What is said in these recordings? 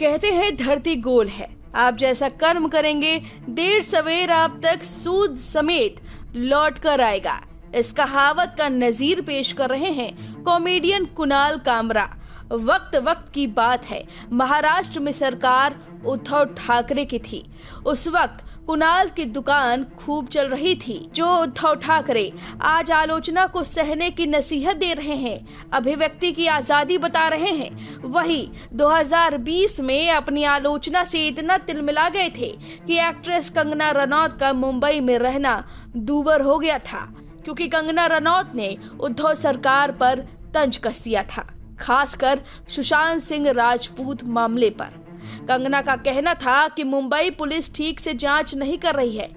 कहते हैं धरती गोल है, आप जैसा कर्म करेंगे देर सवेर आप तक सूद समेत लौट कर आएगा। इस कहावत का नजीर पेश कर रहे हैं कॉमेडियन कुणाल कामरा। वक्त की बात है, महाराष्ट्र में सरकार उद्धव ठाकरे की थी। उस वक्त कुणाल की दुकान खूब चल रही थी। जो उद्धव ठाकरे आज आलोचना को सहने की नसीहत दे रहे हैं, अभिव्यक्ति की आजादी बता रहे हैं, वही 2020 में अपनी आलोचना से इतना तिलमिला गए थे कि एक्ट्रेस कंगना रनौत का मुंबई में रहना दूभर हो गया था, क्योंकि कंगना रनौत ने उद्धव सरकार पर तंज कस दिया था, खासकर सुशांत सिंह राजपूत मामले पर। कंगना का कहना था कि मुंबई पुलिस ठीक से जांच नहीं कर रही है।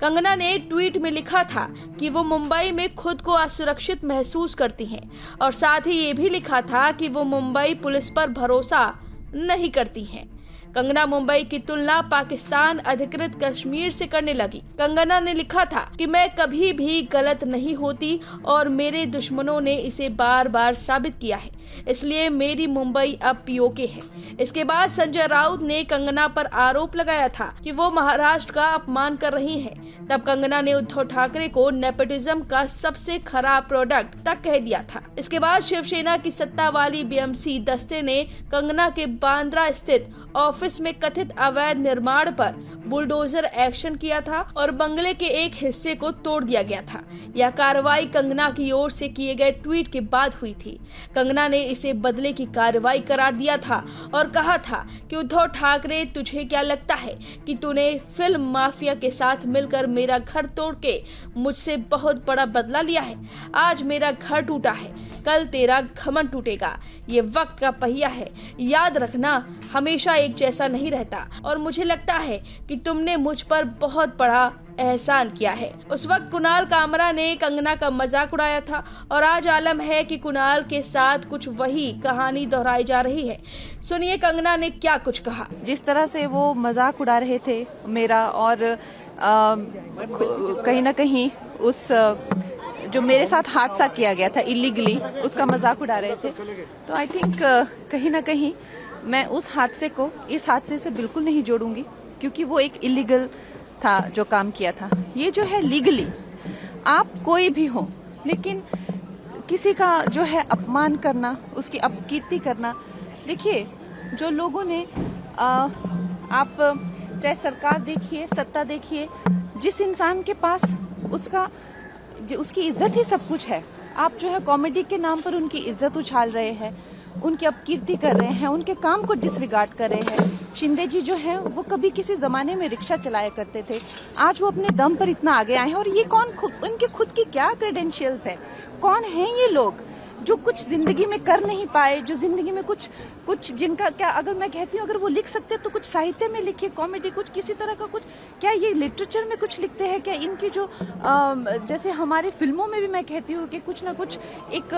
कंगना ने ट्वीट में लिखा था कि वो मुंबई में खुद को असुरक्षित महसूस करती हैं और साथ ही ये भी लिखा था कि वो मुंबई पुलिस पर भरोसा नहीं करती हैं। कंगना मुंबई की तुलना पाकिस्तान अधिकृत कश्मीर से करने लगी। कंगना ने लिखा था कि मैं कभी भी गलत नहीं होती और मेरे दुश्मनों ने इसे बार बार साबित किया है, इसलिए मेरी मुंबई अब पीओके है। इसके बाद संजय राउत ने कंगना पर आरोप लगाया था कि वो महाराष्ट्र का अपमान कर रही हैं। तब कंगना ने उद्धव ठाकरे को नेपोटिज्म का सबसे खराब प्रोडक्ट तक कह दिया था। इसके बाद शिवसेना की सत्ता वाली बीएमसी दस्ते ने कंगना के बांद्रा स्थित ऑफिस में कथित अवैध निर्माण पर बुलडोजर एक्शन किया था और बंगले के एक हिस्से को तोड़ दिया गया था। यह कार्रवाई कंगना की ओर से किए गए ट्वीट के बाद हुई थी। कंगना ने इसे बदले की कार्रवाई करार दिया था और कहा था कि उद्धव ठाकरे, तुझे क्या लगता है कि तूने फिल्म माफिया के साथ मिलकर मेरा घर तोड़ के मुझसे बहुत बड़ा बदला लिया है। आज मेरा घर टूटा है, कल तेरा घमंड टूटेगा। ये वक्त का पहिया है, याद रखना हमेशा एक जैसा नहीं रहता और मुझे लगता है कि तुमने मुझ पर बहुत बड़ा एहसान किया है। उस वक्त कुणाल कामरा ने कंगना का मजाक उड़ाया था और आज आलम है कि कुणाल के साथ कुछ वही कहानी दोहराई जा रही है। सुनिए कंगना ने क्या कुछ कहा। जिस तरह से वो मजाक उड़ा रहे थे मेरा और कहीं ना कहीं उस जो मेरे साथ हादसा किया गया था इलीगली, उसका मजाक उड़ा रहे थे, तो आई थिंक कहीं ना कहीं मैं उस हादसे को इस हादसे से बिल्कुल नहीं जोड़ूंगी, क्योंकि वो एक इलीगल था जो काम किया था। ये जो है लीगली, आप कोई भी हो, लेकिन किसी का जो है अपमान करना, उसकी अपकीर्ति करना, देखिए जो लोगों ने आप चाहे सरकार देखिए, सत्ता देखिए, जिस इंसान के पास उसकी इज्जत ही सब कुछ है, आप जो है कॉमेडी के नाम पर उनकी इज्जत उछाल रहे हैं, उनकी अपकीर्ति कर रहे हैं, उनके काम को डिसरिगार्ड कर रहे हैं। शिंदे जी जो है वो कभी किसी जमाने में रिक्शा चलाया करते थे, आज वो अपने दम पर इतना आगे आए हैं। और ये कौन, उनके खुद की क्या क्रेडेंशियल्स है, कौन है ये लोग जो कुछ जिंदगी में कर नहीं पाए, जो जिंदगी में कुछ जिनका क्या, अगर मैं कहती हूँ अगर वो लिख सकते तो कुछ साहित्य में लिखिए, कॉमेडी, कुछ किसी तरह का कुछ, क्या ये लिटरेचर में कुछ लिखते हैं क्या? इनकी जो जैसे हमारे फिल्मों में भी मैं कहती हूँ कि कुछ ना कुछ एक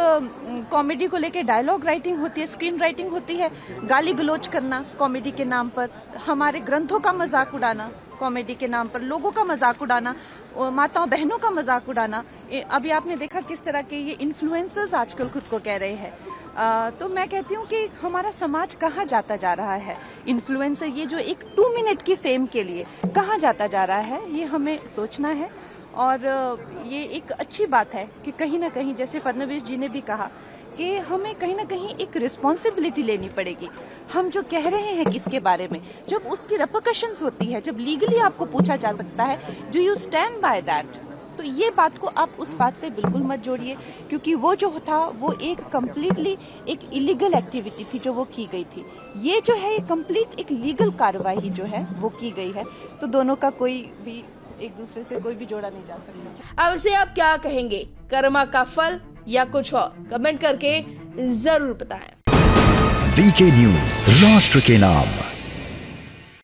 कॉमेडी को लेके डायलॉग राइटिंग होती है, स्क्रीन राइटिंग होती है, गाली गलौज करना कॉमेडी के नाम पर, हमारे ग्रंथों का मजाक उड़ाना कॉमेडी के नाम पर, लोगों का मजाक उड़ाना, माताओं बहनों का मजाक उड़ाना। अभी आपने देखा किस तरह के ये इन्फ्लुएंसर्स आजकल खुद को कह रहे हैं। तो मैं कहती हूँ कि हमारा समाज कहाँ जाता जा रहा है। इन्फ्लुएंसर, ये जो एक 2 मिनट की फेम के लिए कहाँ जाता जा रहा है, ये हमें सोचना है। और ये एक अच्छी बात है कि कहीं ना कहीं, जैसे फडणवीस जी ने भी कहा कि हमें कहीं ना कहीं एक रिस्पॉन्सिबिलिटी लेनी पड़ेगी। हम जो कह रहे हैं किसके बारे में, जब उसकी रिपरकशंस होती है, जब लीगली आपको पूछा जा सकता है, do you stand by that, तो ये बात को आप उस बात से बिल्कुल मत जोड़िए, क्योंकि वो जो था वो एक कंप्लीटली एक इलीगल एक्टिविटी थी जो वो की गई थी। ये जो है कंप्लीट एक लीगल कार्रवाई जो है वो की गई है, तो दोनों का कोई भी एक दूसरे से कोई भी जोड़ा नहीं जा सकता। अब से आप क्या कहेंगे, कर्मा का फल या कुछ और? कमेंट करके जरूर बताएं। वीके न्यूज, राष्ट्र के नाम।